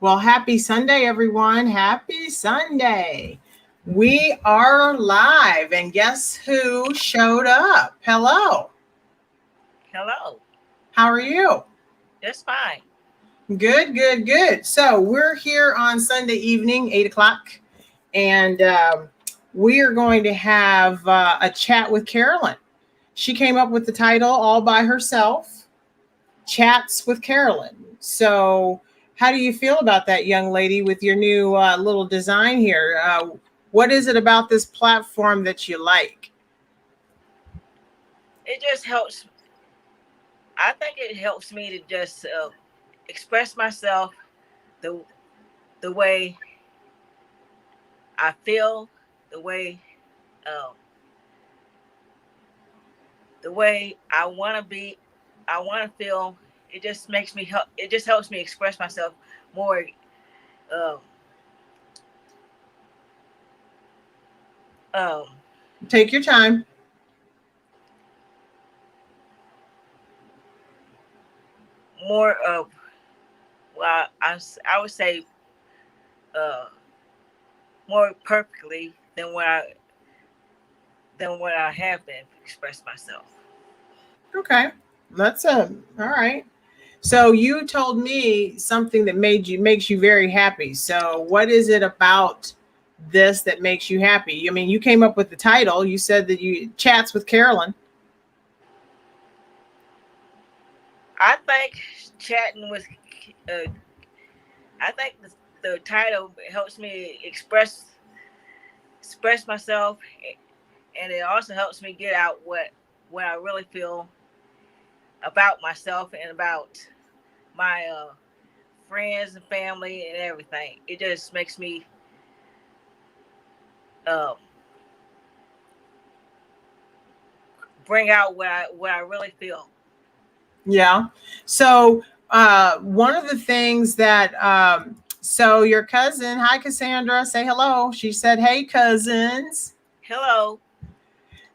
Well, happy Sunday, everyone. Happy Sunday. We are live, and guess who showed up? Hello. Hello. How are you? Just fine. Good, good, good. So, we're here on Sunday evening, 8 o'clock, and we are going to have a chat with Carolyn. She came up with the title all by herself, Chats with Carolyn. So, how do you feel about that, young lady, with your new little design here? What is it about this platform that you like? It just helps. I think it helps me to just express myself the the way I feel, the way um, the way I want to be. I want to feel. It just makes me help. It just helps me express myself more. Um, um, Take your time. more of. Well, I would say uh, more perfectly than what I have been express myself. Okay, that's all right. So you told me something that makes you very happy. So what is it about this that makes you happy? I mean, you came up with the title. You said that you chats with Carolyn. I think chatting with, uh, I think the title helps me express myself, and it also helps me get out what I really feel about myself and about my friends and family and everything. It just makes me um, bring out what I really feel. Yeah. So one of the things that so your cousin, hi Cassandra, say hello. She said, "Hey cousins." Hello.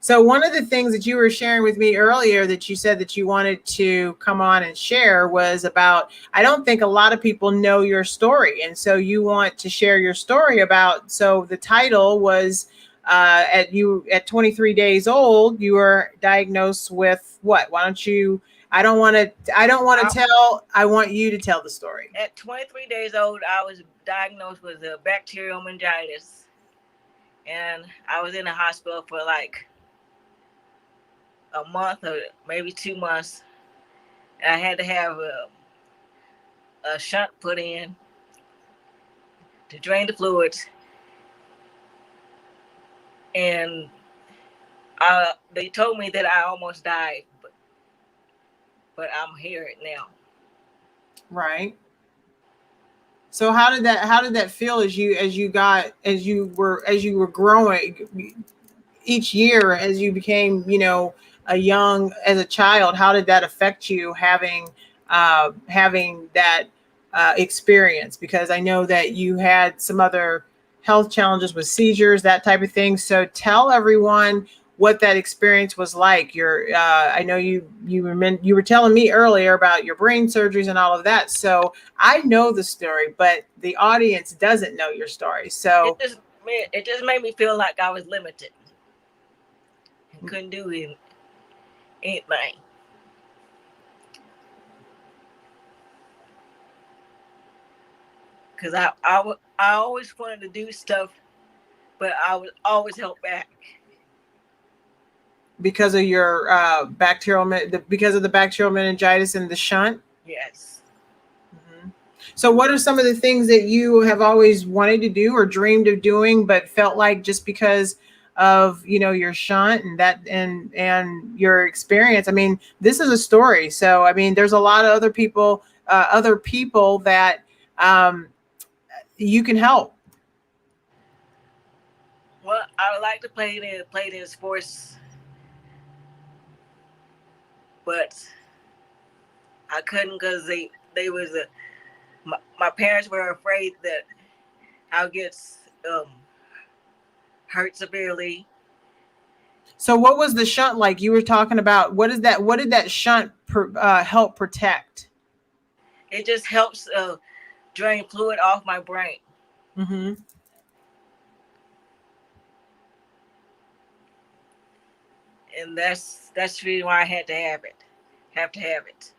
So one of the things that you were sharing with me earlier that you said that you wanted to come on and share was about I don't think a lot of people know your story, and so you want to share your story about. So the title was at 23 days old, you were diagnosed with what? Why don't you? I don't want to I, tell. I want you to tell the story. at 23 days old, I was diagnosed with a bacterial meningitis, and I was in the hospital for like a month or maybe 2 months. And I had to have a shunt put in to drain the fluids, and they told me that I almost died, but I'm here now. Right. So how did that feel as you were growing each year as you became, as a child? How did that affect you having that experience? Because I know that you had some other health challenges with seizures, that type of thing. So tell everyone what that experience was like. I know you were telling me earlier about your brain surgeries and all of that. So I know the story, but the audience doesn't know your story. It So just it just made me feel like I was limited and couldn't do anything. Cause I always wanted to do stuff, but I was always held back. because of your because of the bacterial meningitis and the shunt. Yes. Mhm. So what are some of the things that you have always wanted to do or dreamed of doing but felt like just because of your shunt and that and your experience? I mean, this is a story. So I mean, there's a lot of other people that um, you can help. Well, I would like to play in sports, but I couldn't because they was my parents were afraid that I'll get um, hurt severely. So what was the shunt like you were talking about? What did that shunt help protect? It just helps drain fluid off my brain. Mm-hmm. And that's the reason why I had to have it. Have to have it.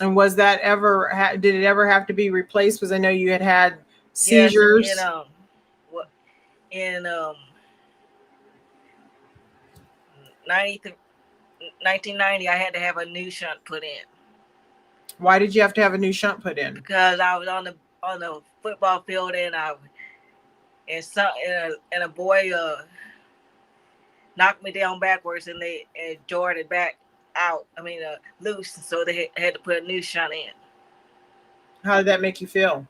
And was that ever, did it ever have to be replaced? Because I know you had seizures. Yes, in 1990, I had to have a new shunt put in. Why did you have to have a new shunt put in? Because I was on the football field and a boy knocked me down backwards and they jarred it back out. Loose. So they had to put a new shunt in. How did that make you feel?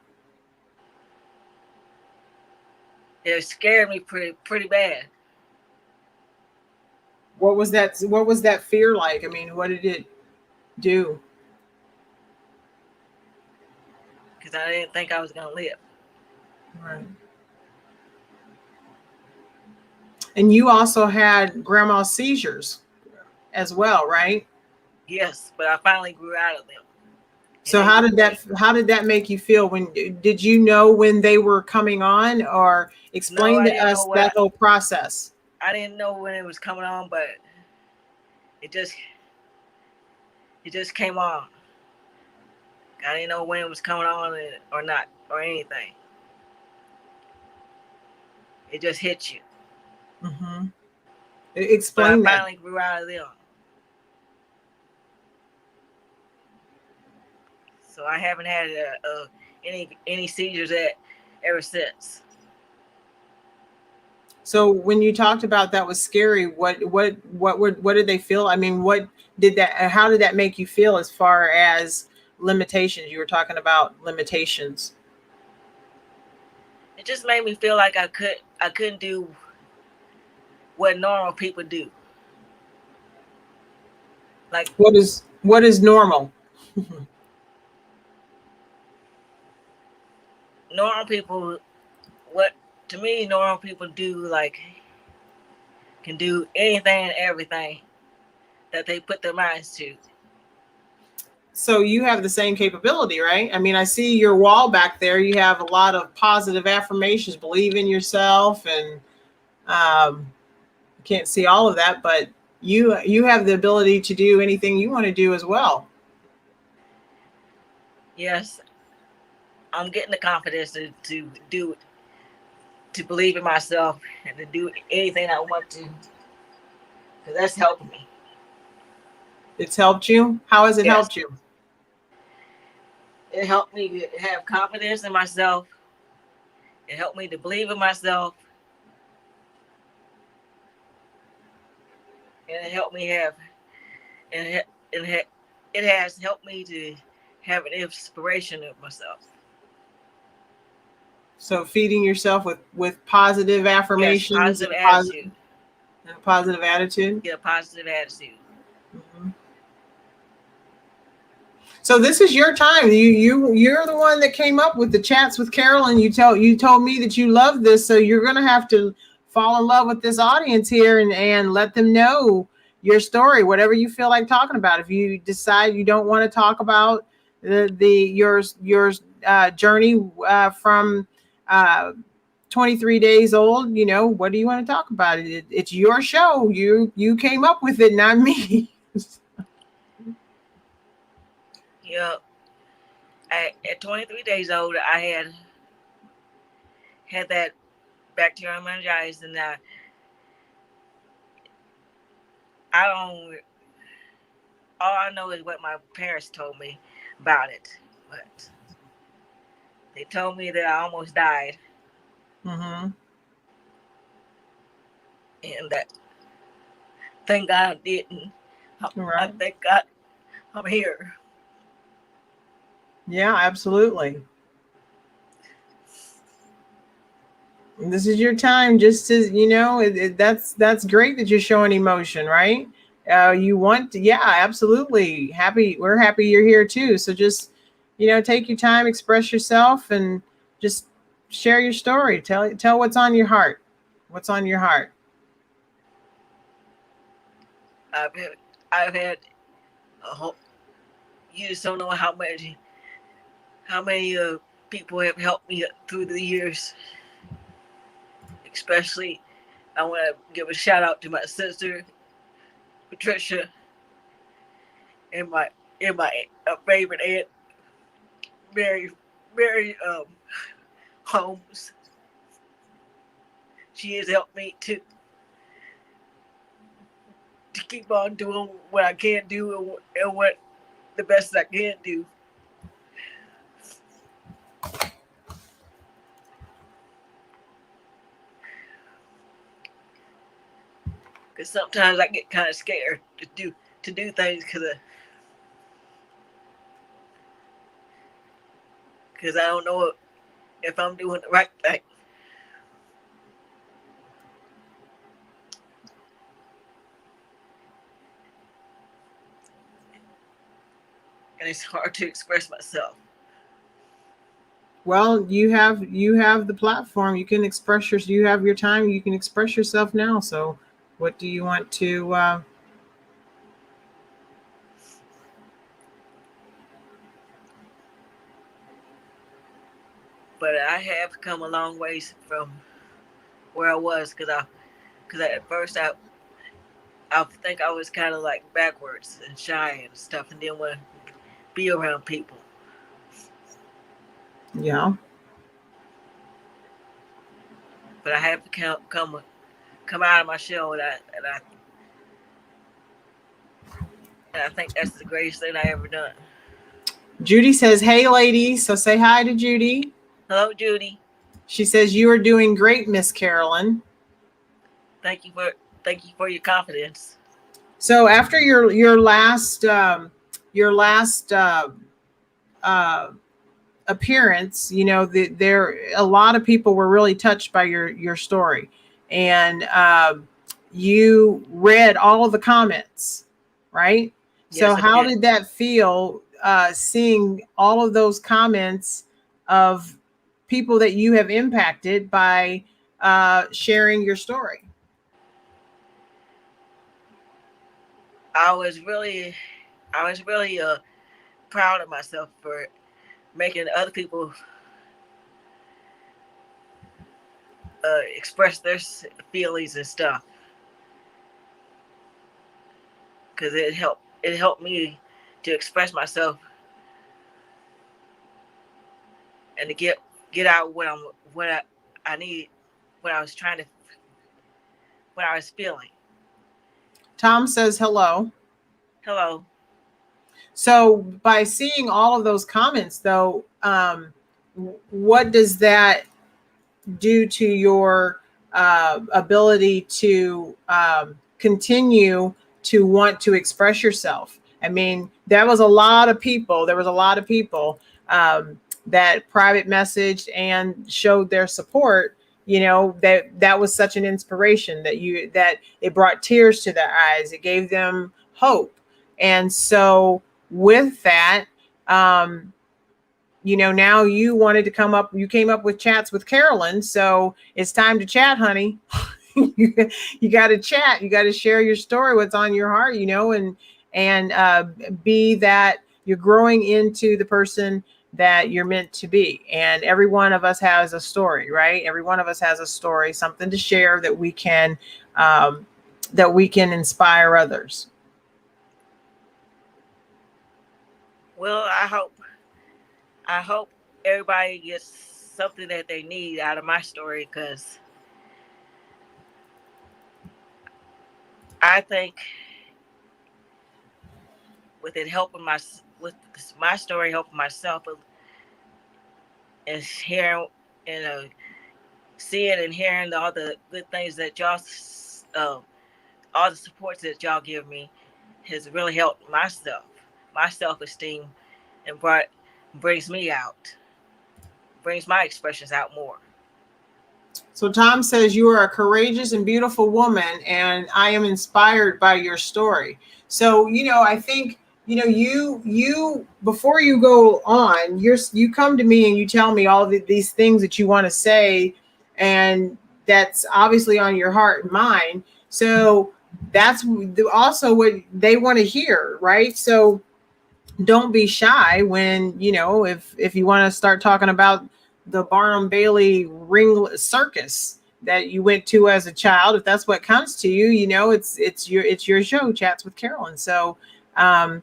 It scared me pretty bad. What was that fear like? I mean, what did it do? Because I didn't think I was going to live. Right. And you also had grandma's seizures as well, right? Yes, but I finally grew out of them. So how did that make you feel? Did you know when they were coming on, or explain to us that whole process? I didn't know when it was coming on, but it just came on. I didn't know when it was coming on or not or anything. It just hit you. Mm-hmm. Explain but I that. finally grew out of them. So I haven't had any seizures ever since. So when you talked about that was scary, what did they feel? I mean, how did that make you feel as far as limitations? You were talking about limitations. It just made me feel like I couldn't do what normal people do. Like what is normal? Normal people, normal people do can do anything and everything that they put their minds to. So you have the same capability, right? I mean, I see your wall back there. You have a lot of positive affirmations, believe in yourself, and can't see all of that, but you have the ability to do anything you want to do as well. Yes, I'm getting the confidence to do it, to believe in myself, and to do anything I want to. Because that's helping me. It's helped you? How has it helped you? It helped me to have confidence in myself. It helped me to believe in myself. And it helped me have, and it has helped me to have an inspiration of myself. So feeding yourself with positive affirmations, yes, positive attitude. And a positive attitude. Get a positive attitude. Mm-hmm. So this is your time. You're the one that came up with the chats with Carolyn. You told me that you love this, so you're gonna have to fall in love with this audience here and let them know your story, whatever you feel like talking about. If you decide you don't want to talk about your journey from 23 days old, what do you want to talk about? It's your show. You came up with it, not me. Yeah. At 23 days old, I had that bacterial meningitis, and all I know is what my parents told me about it. But they told me that I almost died. Mm-hmm. And that, thank God I didn't. Right. Thank God I'm here. Yeah, absolutely. This is your time, just to, that's great that you're showing emotion, right? You want to, yeah, absolutely. We're happy you're here too. So just, take your time, express yourself, and just share your story. Tell what's on your heart. What's on your heart? I've had a whole, you just don't know how much how many people have helped me through the years. Especially, I want to give a shout out to my sister Patricia and my favorite aunt Mary Holmes. She has helped me to keep on doing what I can do and what the best I can do. Because sometimes I get kind of scared to do things because I don't know if I'm doing the right thing. And it's hard to express myself. Well, you have the platform. You can express you have your time. You can express yourself now. So, what do you want to? But I have come a long ways from where I was because at first I think I was kind of like backwards and shy and stuff, and didn't want to be around people. Yeah. But I have to come out of my shell, and I think that's the greatest thing I ever done. Judy says, "Hey, ladies." So say hi to Judy. Hello, Judy. She says you are doing great, Miss Carolyn. Thank you for your confidence. So after your last appearance, you know, there a lot of people were really touched by your story, and you read all of the comments, right? Yes, So how did that feel, seeing all of those comments of people that you have impacted by sharing your story? I was really proud of myself for making other people express their feelings and stuff, because it helped me to express myself and to get out what I need, what I was trying to, what I was feeling. Tom says hello. Hello. So by seeing all of those comments, though, what does that do to your ability to continue to want to express yourself? I mean, there was a lot of people that private messaged and showed their support. You know, that was such an inspiration that it brought tears to their eyes. It gave them hope. And so with that, you know, now you wanted to you came up with chats with Carolyn. So it's time to chat, honey. you got to chat. You got to share your story, what's on your heart, you know, and be that you're growing into the person that you're meant to be. And every one of us has a story, right? Every one of us has a story, something to share that we can inspire others. Well, I hope everybody gets something that they need out of my story, because I think with my story helping myself and hearing and seeing and hearing all the good things that y'all all the supports that y'all give me has really helped my self-esteem, and brings me out, brings my expressions out more. So Tom says you are a courageous and beautiful woman, and I am inspired by your story. So, you know, I think, you know, you before you go on, you come to me and you tell me all these things that you want to say, and that's obviously on your heart and mind. So that's also what they want to hear, right? So don't be shy when, if you want to start talking about the Barnum Bailey ring circus that you went to as a child, if that's what comes to you, it's your show, Chats with Carolyn. So, and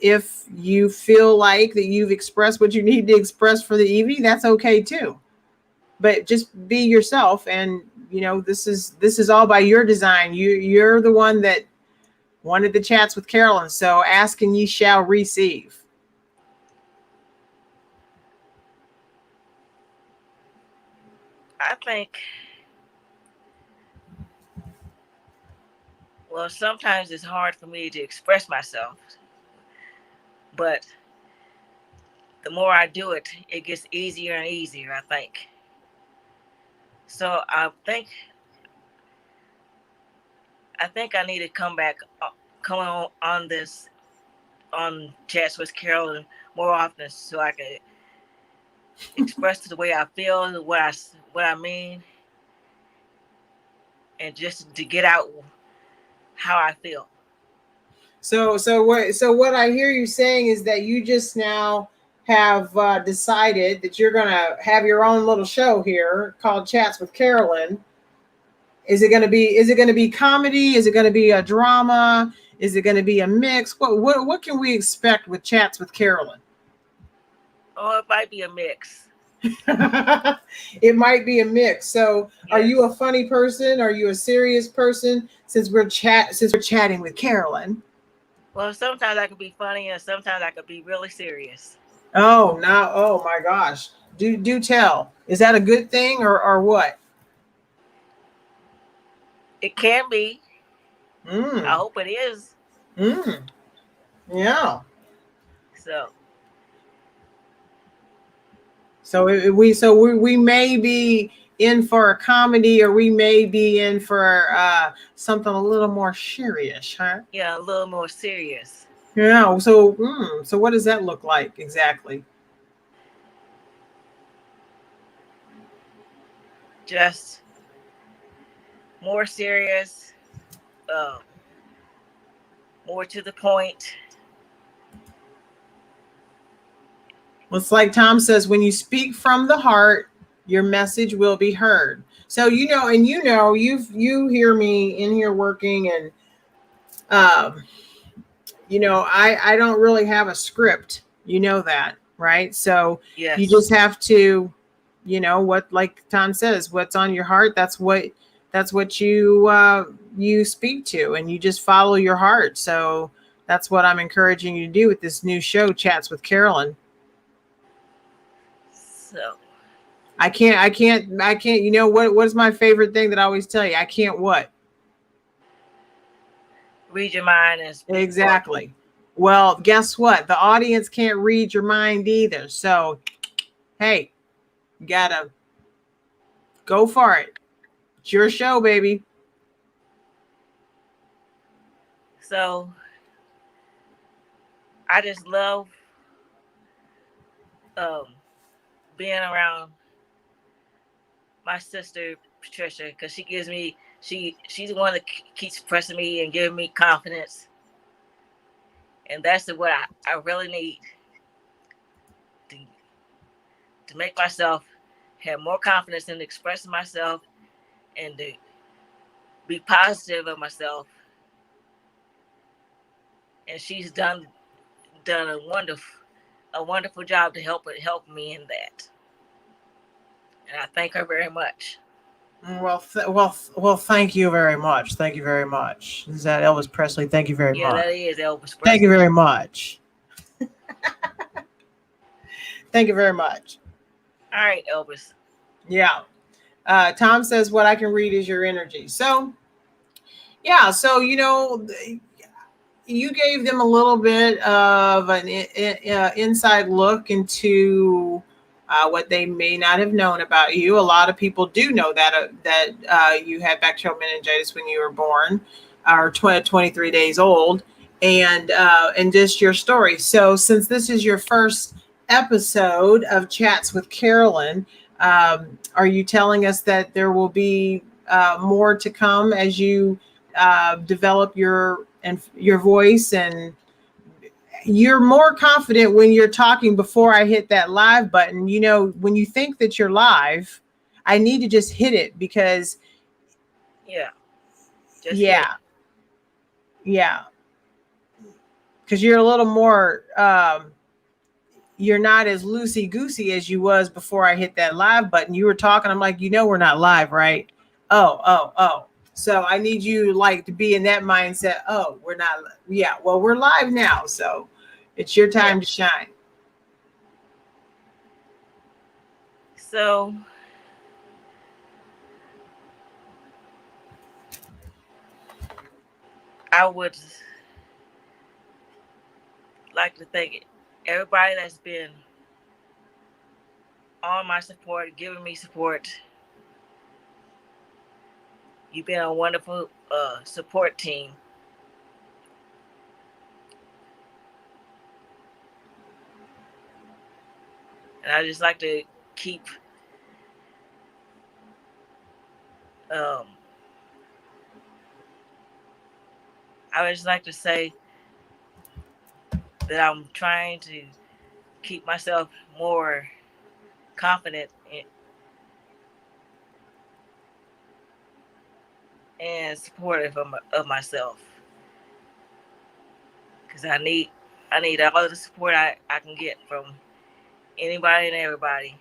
if you feel like that you've expressed what you need to express for the evening, that's okay too. But just be yourself, and this is all by your design. You're the one that wanted the Chats with Carolyn, so ask and ye shall receive. I think, well, sometimes it's hard for me to express myself, but the more I do it, it gets easier and easier, I think. So I think I need to come on this, on Chats with Carolyn more often, so I can express the way I feel, what I mean, and just to get out how I feel. So what I hear you saying is that you just now have decided that you're going to have your own little show here called Chats with Carolyn. Is it going to be comedy? Is it going to be a drama? Is it going to be a mix? What can we expect with Chats with Carolyn? Or it might be a mix. It might be a mix. So, are Yes. you a funny person? Are you a serious person? Since we're chatting with Carolyn. Well, sometimes I could be funny, and sometimes I could be really serious. Oh, now, oh my gosh. Do tell. Is that a good thing or what? It can be. I Mm, hope it is. mm, yeah. So, So we may be in for a comedy, or we may be in for something a little more serious, huh? yeah, a little more serious. Yeah. So what does that look like exactly? Just more serious, uh, more to the point. Well, it's like Tom says, when you speak from the heart, your message will be heard. So you hear me in here working, and um, I don't really have a script. You know that, right? So you Yes. just have to, what, like Tom says, what's on your heart, that's what you speak to, and you just follow your heart. So that's what I'm encouraging you to do with this new show, Chats with Carolyn. So, I can't. What is my favorite thing that I always tell you? I can't what? read your mind and speak for you. Exactly. Well, guess what? The audience can't read your mind either. So, hey, you gotta go for it. It's your show, baby. So, I just love um, being around my sister Patricia, because she's the one that keeps pressing me and giving me confidence, and that's what I really need to, to make myself have more confidence in expressing myself and to be positive of myself. And she's done a wonderful job to help me in that, and I thank her very much. Well, thank you very much. Thank you very much. Is that Elvis Presley? Thank you very Yeah, that much. is Elvis Thank you Presley. very much. Thank you very much. All right, Elvis. Yeah. Tom says what I can read is your energy. So yeah. So you gave them a little bit of an inside look into what they may not have known about you. A lot of people do know that you had bacterial meningitis when you were born, or 23 days old, and just your story. So since this is your first episode of Chats with Carolyn, are you telling us that there will be more to come as you develop your voice and you're more confident when you're talking before I hit that live button. You know, when you think that you're live, I need to just hit it because Yeah. Just hit it. yeah, yeah, because you're a little more you're not as loosey goosey as you was before I hit that live button. You were talking, I'm like, you know, we're not live, right? Oh. So I need you like to be in that mindset. Oh, we're not. Yeah, well, we're live now, so it's your Yeah. time to shine. So I would like to thank everybody that's been on my support, giving me support. You've been a wonderful support team. And I just like to keep um, I would just like to say that I'm trying to keep myself more confident and supportive of myself, because I need all the support I can get from anybody and everybody.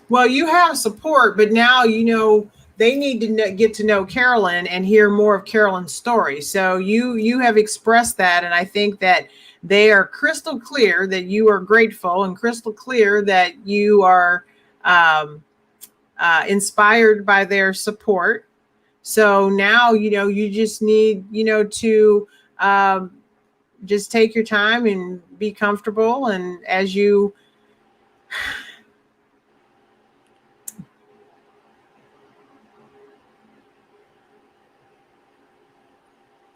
Well, you have support, but now you know they need to get to know Carolyn and hear more of Carolyn's story. So you have expressed that, and I think that they are crystal clear that you are grateful and crystal clear that you are um, inspired by their support. So now you know you just need to um, just take your time and be comfortable, and as you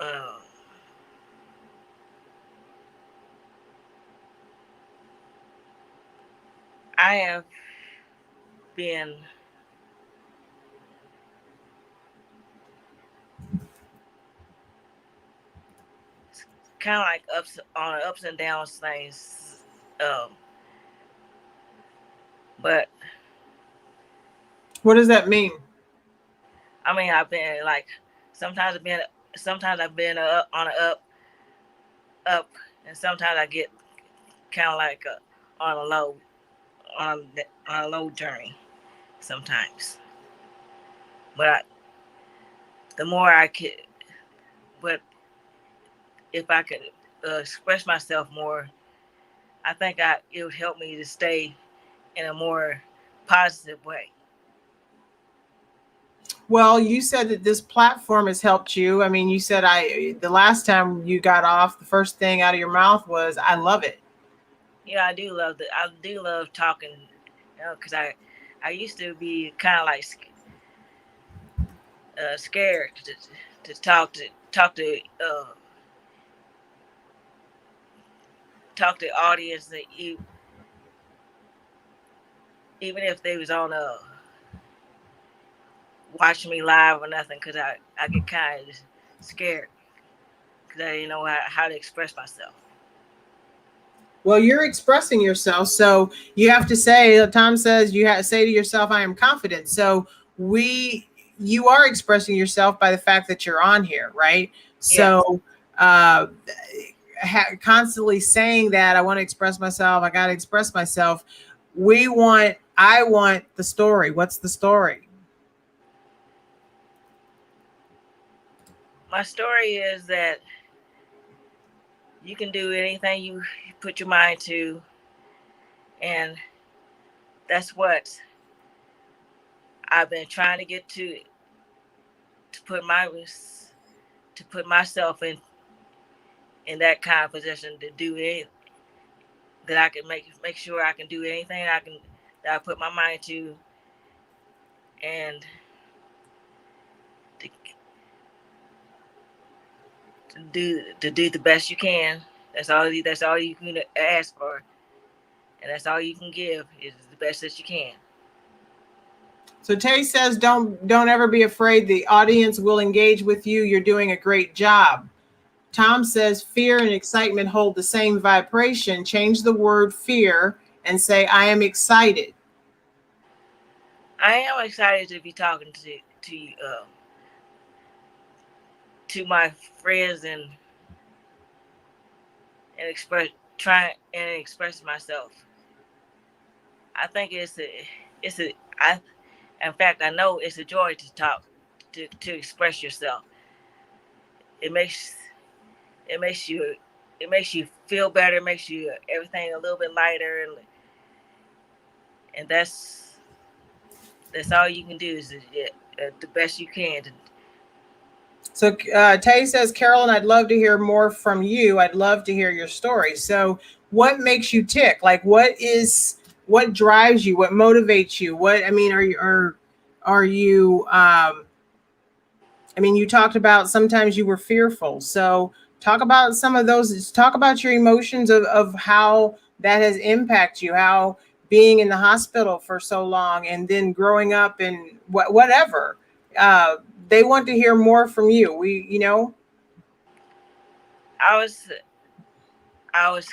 Uh, I have been kind of like ups and downs things, um, but what does that mean? I mean I've been like sometimes I've been on an up, and sometimes I get kind of like on a low on a low journey sometimes. But the more I could, but if I could express myself more, I think it would help me to stay in a more positive way. Well, you said that this platform has helped you. I mean, you said the last time you got off, the first thing out of your mouth was, "I love it." Yeah, I do love talking, because I used to be kind of like scared to talk to the audience that even if they was on watching me live or nothing, because I get kind of scared because I didn't know how to express myself. Well, you're expressing yourself, so you have to say. Tom says you have to say to yourself, "I am confident." So you are expressing yourself by the fact that you're on here, right? Yeah. So constantly saying that I want to express myself, I got to express myself. I want the story. What's the story? My story is that you can do anything you put your mind to, and that's what I've been trying to get to put myself in that kind of position to do it, that I can make sure I can do anything that I put my mind to, and to, to do the best you can. That's all you can ask for, and that's all you can give is the best that you can. So Tay says, don't ever be afraid. The audience will engage with you. You're doing a great job. Tom says fear and excitement hold the same vibration. Change the word fear and say, I am excited. I am excited to be talking to my friends and express myself. I think it's a I in fact I know it's a joy to talk to express yourself. It makes it makes you it makes you feel better. It makes you everything a little bit lighter, and that's all you can do is the best you can. So Tay says, Carolyn, I'd love to hear more from you. I'd love to hear your story. So what makes you tick? Like what drives you? What motivates you? What, I mean, are you I mean, you talked about sometimes you were fearful. So talk about some of those, talk about your emotions of how that has impacted you, how being in the hospital for so long and then growing up and whatever. Uh, they want to hear more from you. I was I was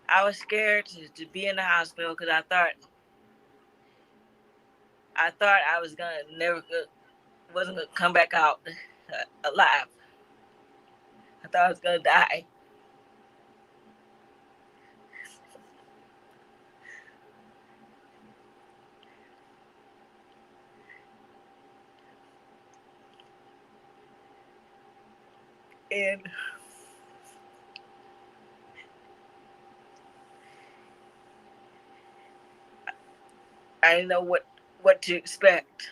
I was scared to be in the hospital because I thought I was gonna never wasn't gonna come back out alive. I thought I was gonna die. And I didn't know what to expect.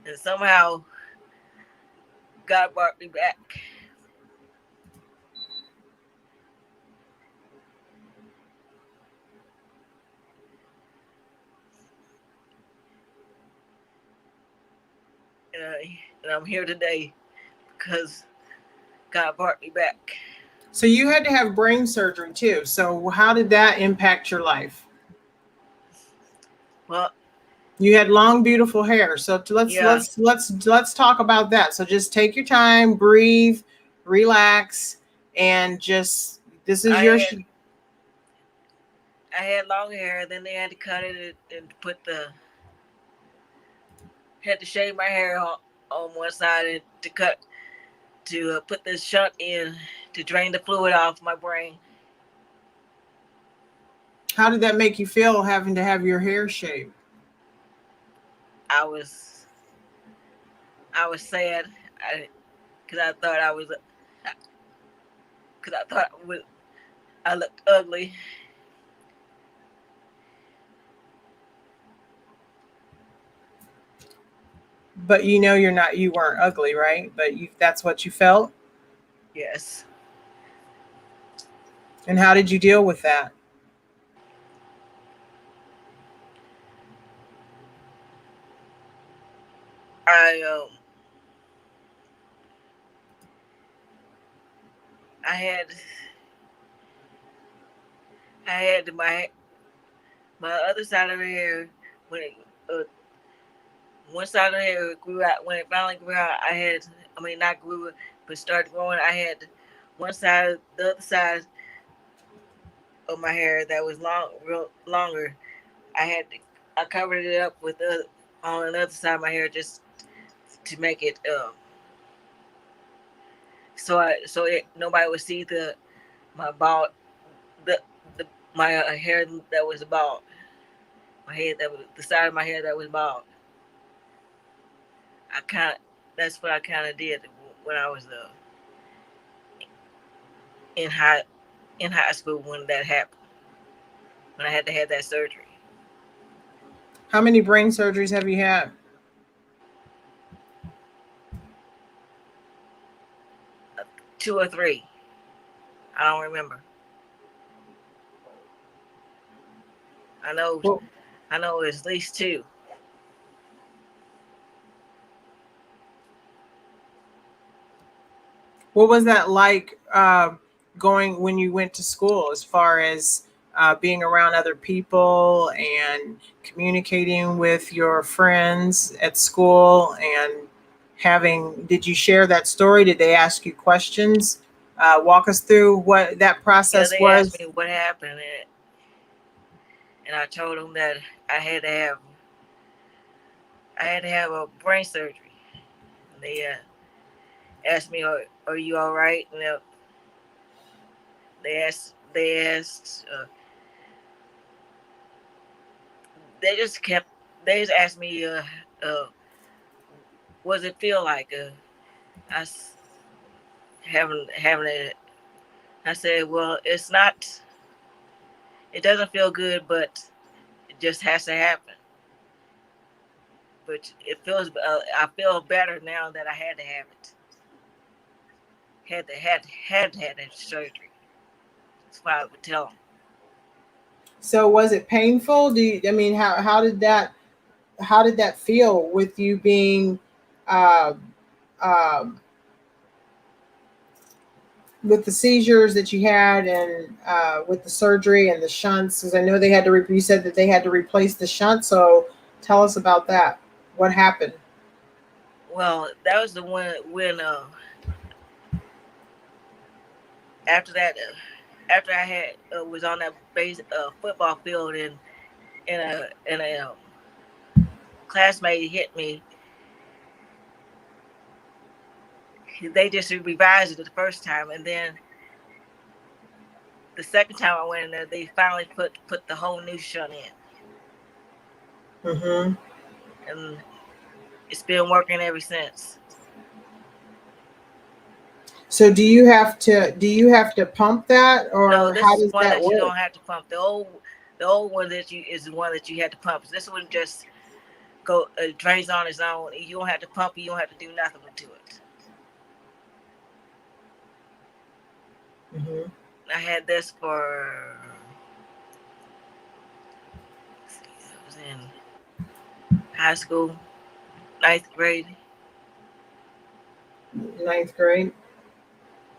And somehow God brought me back. And I'm here today because God brought me back. So you had to have brain surgery too. So how did that impact your life? Well, you had long, beautiful hair. So yeah, let's talk about that. So just take your time, breathe, relax, and just this is I your. had I had long hair. Then they had to cut it and put the had to shave my hair on one side and to put the shunt in to drain the fluid off my brain. How did that make you feel having to have your hair shaved? I was I was sad because I thought I was because I thought I looked ugly. But you're not. You weren't ugly, right? But that's what you felt. Yes, And how did you deal with that? I um I had I had my other side of the hair when uh, one side of the hair grew out. When it finally grew out, I mean not grew but started growing. I had the other side of my hair that was real longer. I covered it up with on another side of my hair just to make it nobody would see my bald the my hair that was bald. My head that was the side of my hair that was bald. I kind of That's what I kind of did when I was in high in high school when that happened, when I had to have that surgery. How many brain surgeries have you had? 2 or 3. I don't remember. I know Well, I know it's at least 2. what was that like going when you went to school, as far as being around other people and communicating with your friends at school and did you share that story? Did they ask you questions? Walk us through what that Yeah, process they asked was. me what happened, and I told them that I had to have a brain surgery. And they asked me, "Are you all right?" And they just asked me, "What does it feel like?" I having it. I said, "Well, it's not. It doesn't feel good, but it just has to happen. But it feels. I feel better now that I had to have it. Had to have that surgery." That's what I would tell them. So was it painful? I mean, how did that feel with you being uh, um, with the seizures that you had and with the surgery and the shunts? Because I know they had to. You said that they had to replace the shunt. So tell us about that. What happened? Well, that was the one when after that, after I had was on that base football field and a classmate hit me. They just revised it the first time, and then the second time I went in there, they finally put the whole new shunt in, Mm-hmm. and it's been working ever since. So do you have to pump that, No, or this how is does one that that you work? don't have to pump. The old one that you is the one that you had to pump. This one just go drains on its own. You don't have to pump it. You don't have to do nothing to it. Mm-hmm. I had this for. I was in high school, ninth grade. Ninth grade.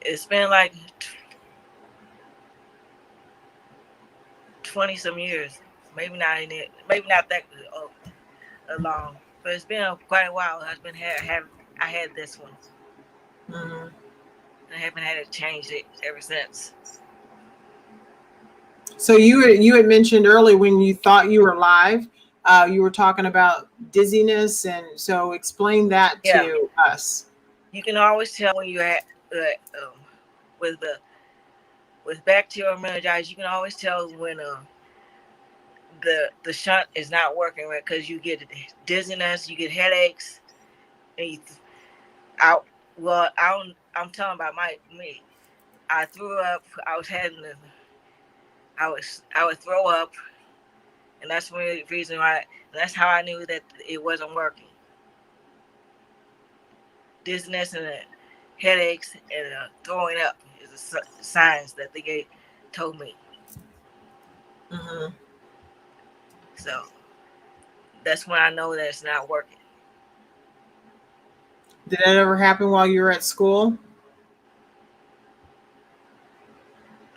It's been like 20 some years. Maybe not that long, but it's been quite a while. I had this one. Mm-hmm. I haven't had it changed it ever since. So you had mentioned earlier when you thought you were live, you were talking about dizziness, and so explain that Yeah, to us. you can always tell when you're at with the with bacterial meningitis. You can always tell when the shunt is not working right because you get dizziness, you get headaches, and out. Well, I'm talking about me. I threw up. I would throw up, and that's the reason why. That's how I knew that it wasn't working. Dizziness and headaches and throwing up is the signs that told me. Mm-hmm. So that's when I know that it's not working. Did that ever happen while you were at school?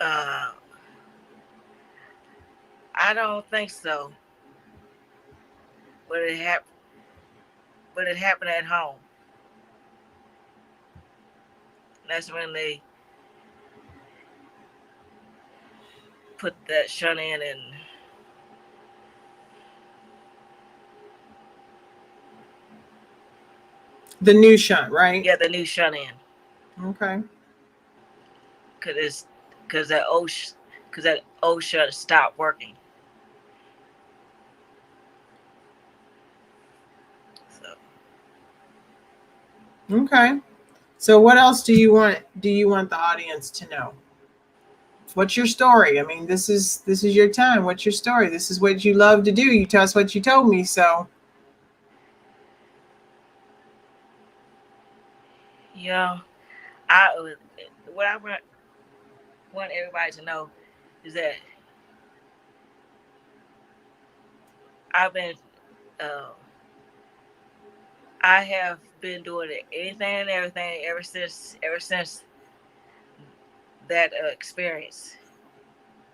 Uh, I don't think so, but it happened. But it happened at home. That's when they put that shunt in, and The new shunt, right? yeah, the new shunt in. Okay. Because that old shunt stopped working. So Okay. So what else do you want the audience to know? What's your story? I mean, this is your time. What's your story? This is what you love to do. You tell us what you told me. So yeah, I what I want everybody to know is that I've been uh, I have been doing anything and everything ever since that experience.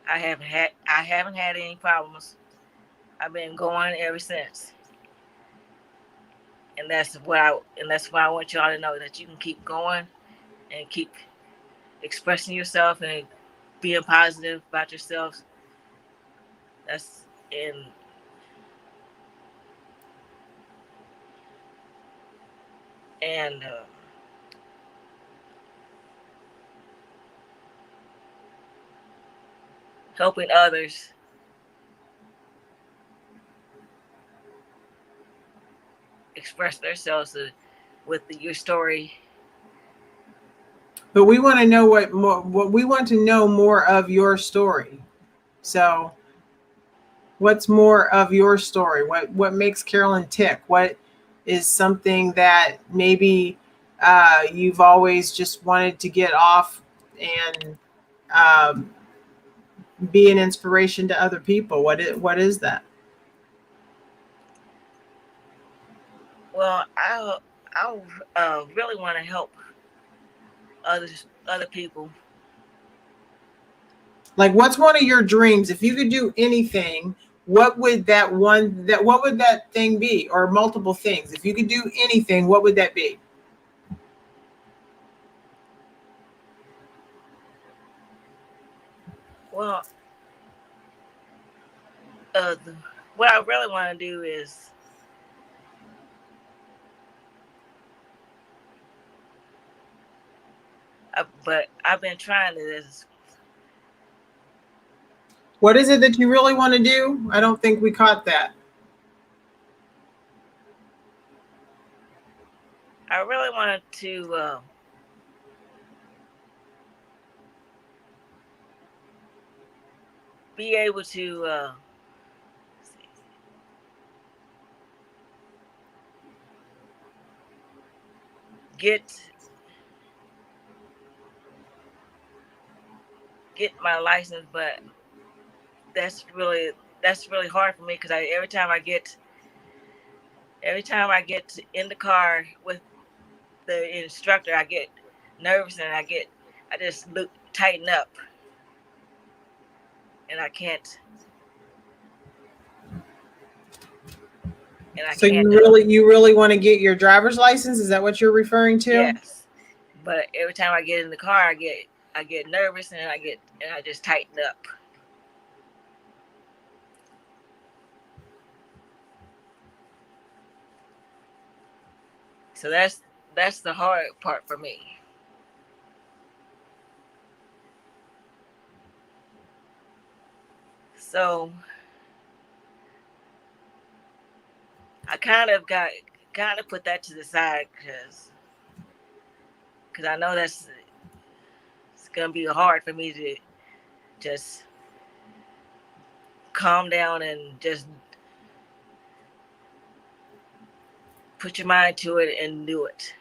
I haven't had any problems. I've been going ever since, and that's why I want y'all to know that you can keep going and keep expressing yourself and being positive about yourself. That's and helping others express themselves with your story. But we want to know what we want to know more of your story. So what's more of your story? What makes Carolyn tick? What is something that maybe you've always just wanted to get off and um, be an inspiration to other people? What is that? Well, I really want to help other people. Like, what's one of your dreams? If you could do anything, what would that thing be? Or multiple things. If you could do anything, what would that be? Well, uh, what I really want to do is but I've been trying to this. What is it that you really want to do? I don't think we caught that. I really wanted to be able to get my license, but that's really hard for me because every time I get in the car with the instructor, I get nervous and I just tighten up, and I can't. And I So can't. you really want to get your driver's license? Is that what you're referring to? Yes, but every time I get in the car, I get nervous and I just tighten up. So that's the hard part for me. So I kind of put that to the side because I know it's gonna be hard for me to just calm down and just put your mind to it and do it.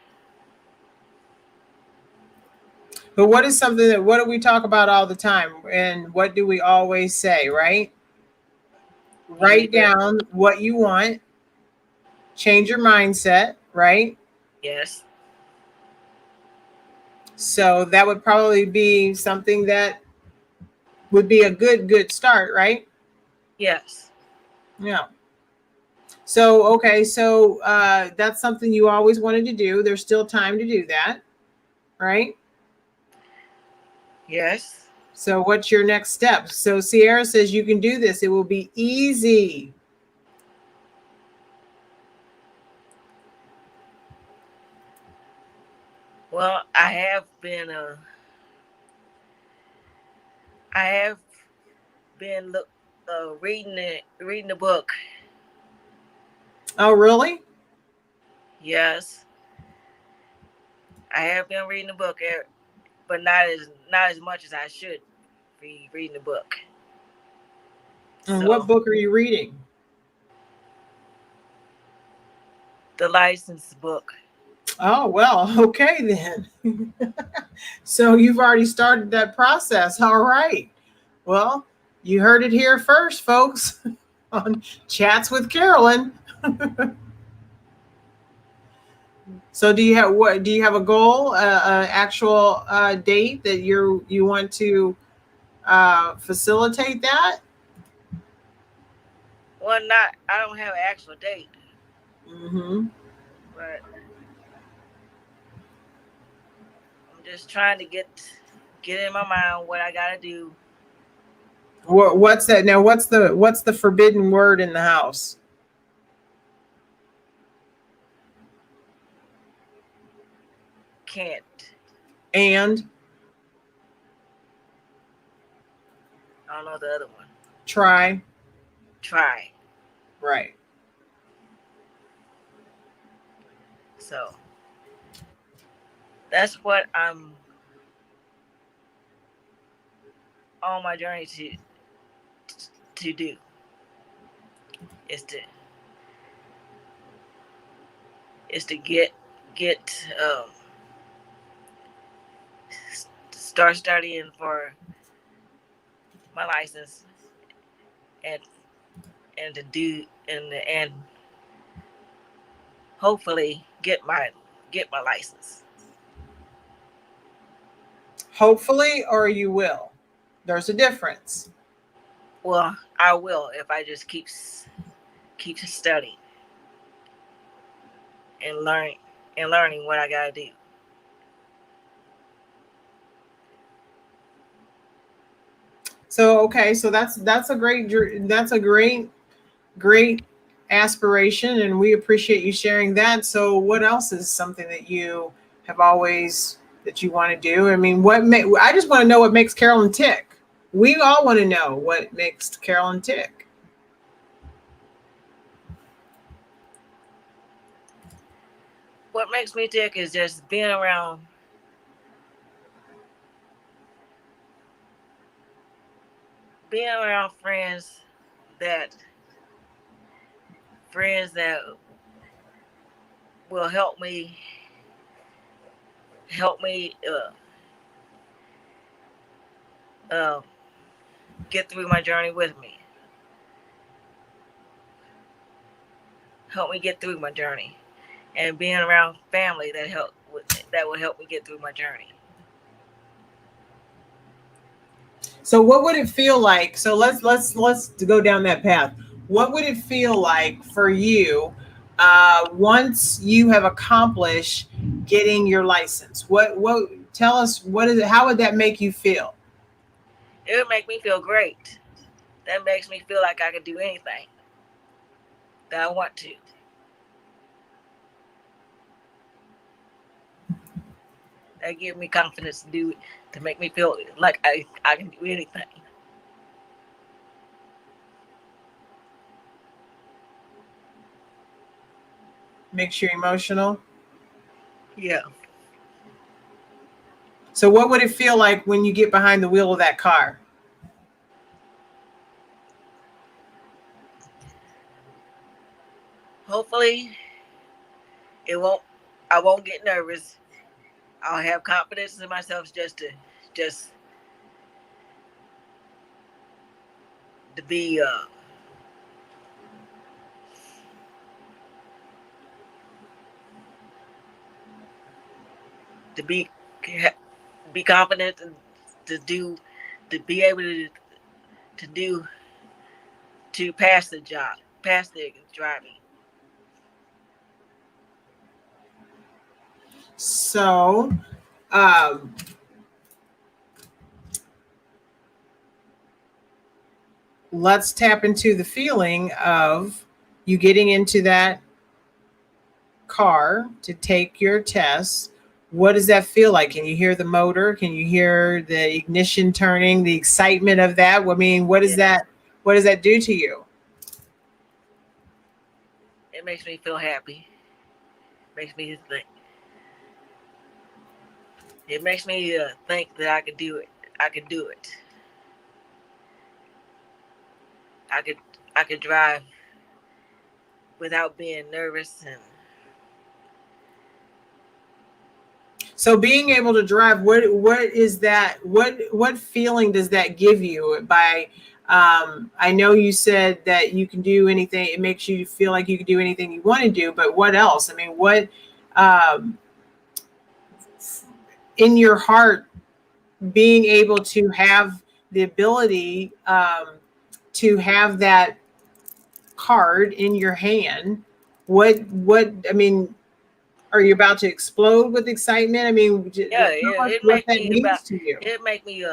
But what do we talk about all the time? And what do we always say, right? Write down what you want, change your mindset, right? Yes. So that would probably be something that would be a good start, right? Yes. Yeah. So, okay, so that's something you always wanted to do. There's still time to do that, right? Yes. So, what's your next step? So, Sierra says you can do this. It will be easy. Well, I have been reading the book. Oh, really? Yes, I have been reading the book, but not as much as I should be reading the book. And So, what book are you reading? the license book. Oh, well, okay then. So you've already started that process. All right. Well, you heard it here first, folks, on Chats with Carolyn. So do you have a goal, actual date that you want to facilitate that? Well, I don't have an actual date. Mm-hmm. but I'm just trying to get in my mind what I gotta do. What's that now? What's the forbidden word in the house? Can't. And I don't know the other one. try. Try. Right. So that's what I'm on my journey to do. Is to get start studying for my license and to do and hopefully get my license. Hopefully, or you will. There's a difference. Well, I will if I just keep studying and learning what I gotta do. So okay, so that's a great aspiration, and we appreciate you sharing that. So what else is something that you have always that you want to do? I mean, I just want to know what makes Carolyn tick. We all want to know what makes Carolyn tick. What makes me tick is just being around friends that will help me get through my journey with me. Help me get through my journey, and being around family that will help me get through my journey. So what would it feel like? So let's go down that path. What would it feel like for you once you have accomplished getting your license? What tell us, what is it? How would that make you feel? It would make me feel great. That makes me feel like I can do anything that I want to. That gives me confidence to do it, to make me feel like I can do anything. Makes you emotional? Yeah. So what would it feel like when you get behind the wheel of that car? Hopefully I won't get nervous. I'll have confidence in myself just to be to be confident and to be able to do to pass the driving. So let's tap into the feeling of you getting into that car to take your test. What does that feel like? Can you hear the motor? Can you hear the ignition turning, the excitement of that? I mean, what does that do to you? It makes me feel happy. Makes me think. It makes me think that I could do it. I could do it. I could drive without being nervous. And so being able to drive, what is that? What feeling does that give you? By I know you said that you can do anything. It makes you feel like you can do anything you want to do. But what else? I mean, what in your heart, being able to have the ability to have that card in your hand, what I mean, Are you about to explode with excitement? I mean, Yeah, tell us it what make that me about means to you. it make me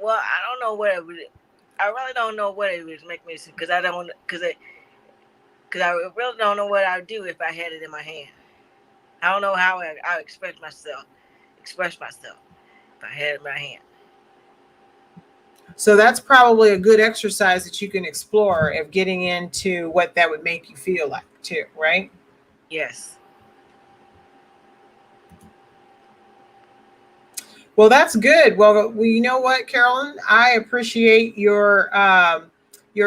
well, I don't know what it would, I really don't know what it would make me, because I don't, because I really don't know what I would do if I had it in my hand. I don't know how I express myself if I had it in my hand. So that's probably a good exercise that you can explore of getting into what that would make you feel like too, right? Yes. Well, that's good. Well, you know what, Carolyn, I appreciate your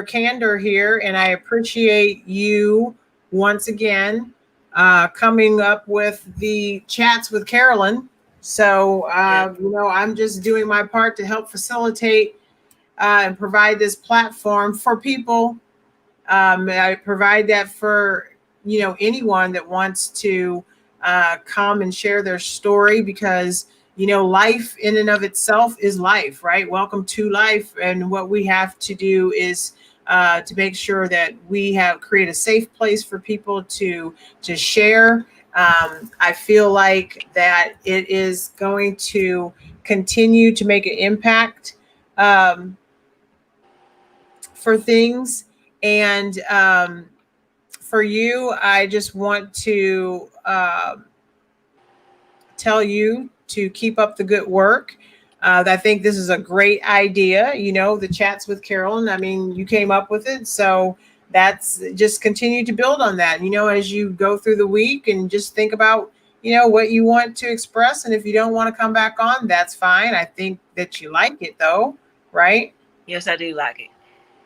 candor here, and I appreciate you once again coming up with the chats with Carolyn. So, Yeah. I'm just doing my part to help facilitate and provide this platform for people. I provide that for anyone that wants to come and share their story, because life in and of itself is life, right? Welcome to life, and what we have to do is to make sure that we have create a safe place for people to share. I feel like that it is going to continue to make an impact. For things. And for you, I just want to tell you to keep up the good work. I think this is a great idea. The chats with Carolyn. I mean, you came up with it. So that's just continue to build on that, as you go through the week, and just think about, what you want to express. And if you don't want to come back on, that's fine. I think that you like it though, right? Yes, I do like it.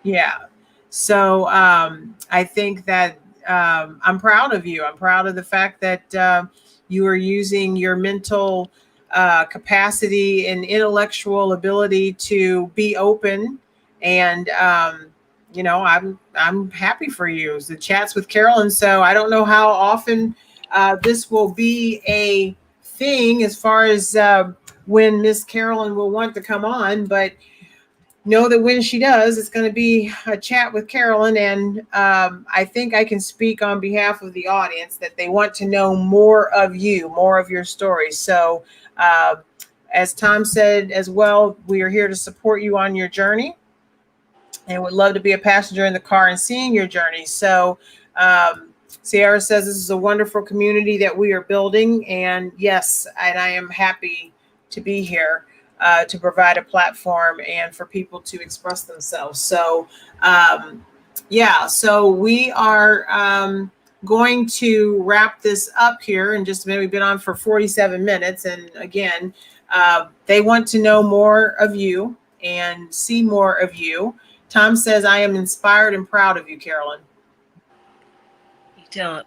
Yeah. So I think that I'm proud of you. I'm proud of the fact that you are using your mental capacity and intellectual ability to be open. And I'm happy for you. It's the chats with Carolyn. So I don't know how often this will be a thing as far as when Miss Carolyn will want to come on, but know that when she does, it's going to be a chat with Carolyn. And I think I can speak on behalf of the audience that they want to know more of you, more of your story. So, as Tom said as well, we are here to support you on your journey, and would love to be a passenger in the car and seeing your journey. So, Sierra says this is a wonderful community that we are building. And yes, and I am happy to be here to provide a platform and for people to express themselves. So, so we are going to wrap this up here in just a minute. We've been on for 47 minutes. And again, they want to know more of you and see more of you. Tom says, I am inspired and proud of you, Carolyn. You tell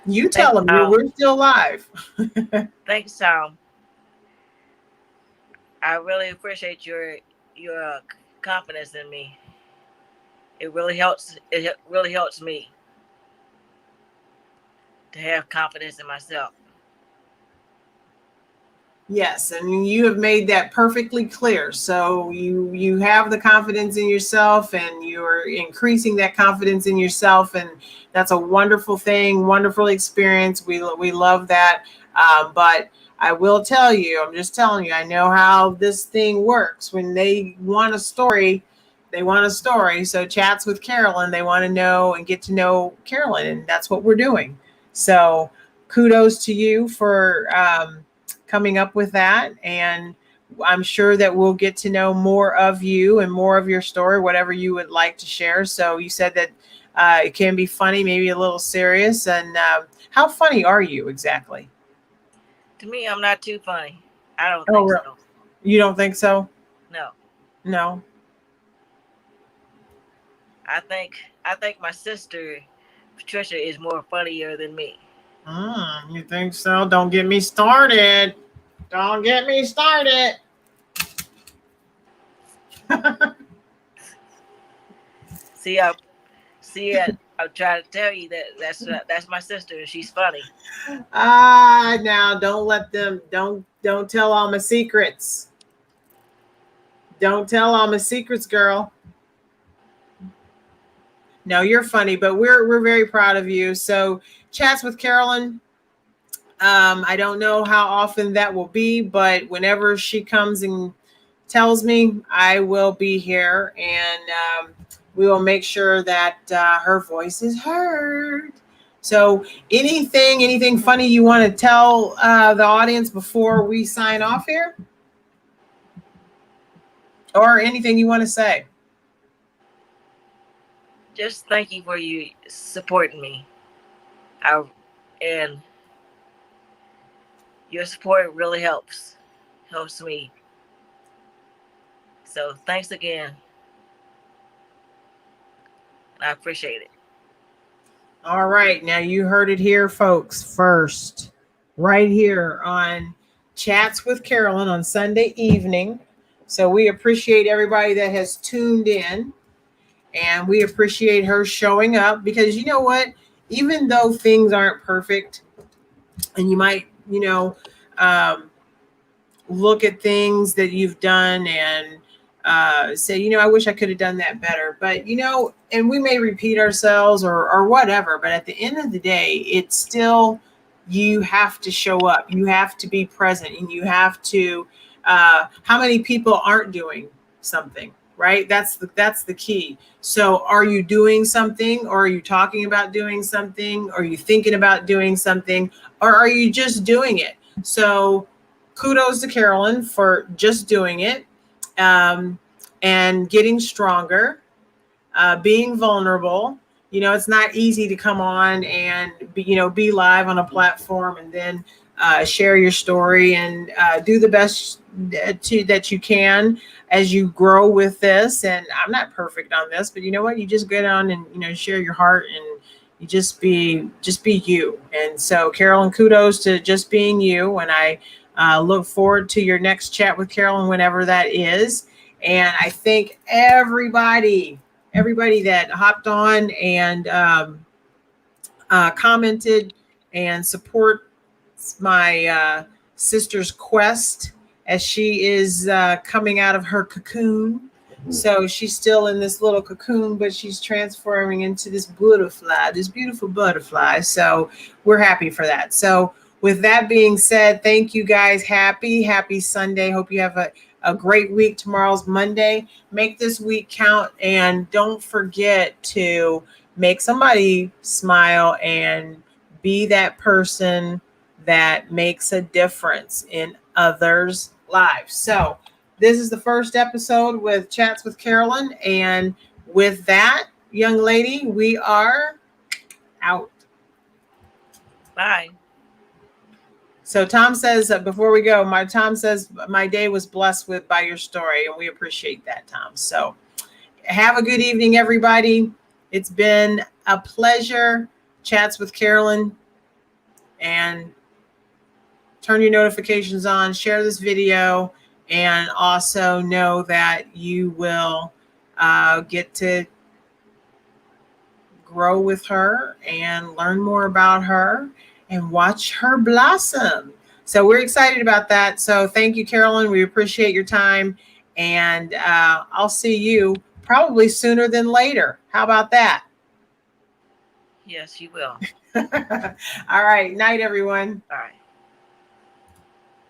You tell Thanks, them Tom. we're still live. Thanks, Tom. I really appreciate your confidence in me. It really helps. It really helps me to have confidence in myself. Yes, and you have made that perfectly clear. So you have the confidence in yourself, and you're increasing that confidence in yourself, and that's a wonderful thing, wonderful experience. We love that. But I will tell you, I'm just telling you, I know how this thing works. When they want a story, they want a story. So chats with Carolyn, they want to know and get to know Carolyn, and that's what we're doing. So kudos to you for coming up with that. And I'm sure that we'll get to know more of you and more of your story, whatever you would like to share. So you said that it can be funny, maybe a little serious. And how funny are you exactly? To me, I'm not too funny. I don't Oh, think so. you don't think so? No. No. I think my sister Patricia is more funnier than me. You think so? Don't get me started. Don't get me started. See, I'm trying to tell you that that's my sister, and she's funny. Now don't let them. Don't tell all my secrets. Don't tell all my secrets, girl. No, you're funny, but we're very proud of you. So chats with Carolyn. I don't know how often that will be, but whenever she comes and tells me, I will be here, and we will make sure that her voice is heard. So anything funny you want to tell the audience before we sign off here? Or anything you want to say? Just thank you for you supporting me. And your support really helps me. So thanks again. I appreciate it. All right. Now you heard it here, folks, first, right here on Chats with Carolyn on Sunday evening. So we appreciate everybody that has tuned in, and we appreciate her showing up, because you know what? Even though things aren't perfect, and you might, look at things that you've done and say, I wish I could have done that better. But, and we may repeat ourselves or whatever, but at the end of the day, it's still, you have to show up. You have to be present, and you have to, how many people aren't doing something, right? That's the key. So are you doing something, or are you talking about doing something? Are you thinking about doing something, or are you just doing it? So kudos to Carolyn for just doing it, and getting stronger, being vulnerable. It's not easy to come on and be live on a platform and then share your story and do the best that you can as you grow with this. And I'm not perfect on this, but you know what? You just get on and share your heart, and you just be you. And so, Carolyn, kudos to just being you. And I look forward to your next chat with Carolyn, whenever that is. And I thank everybody that hopped on and commented and supports my sister's quest as she is coming out of her cocoon. So she's still in this little cocoon, but she's transforming into this beautiful butterfly. So we're happy for that. So with that being said, thank you guys. Happy Sunday. Hope you have a great week. Tomorrow's Monday. Make this week count, and don't forget to make somebody smile and be that person that makes a difference in others' lives. So this is the first episode with Chats with Carolyn. And with that, young lady, we are out. Bye. So Tom says, before we go, Tom says, my day was blessed by your story. And we appreciate that, Tom. So have a good evening, everybody. It's been a pleasure. Chats with Carolyn. And turn your notifications on, share this video, and also know that you will get to grow with her and learn more about her and watch her blossom. So we're excited about that. So thank you, Carolyn. We appreciate your time. And I'll see you probably sooner than later. How about that? Yes, you will. All right. Night, everyone. All right.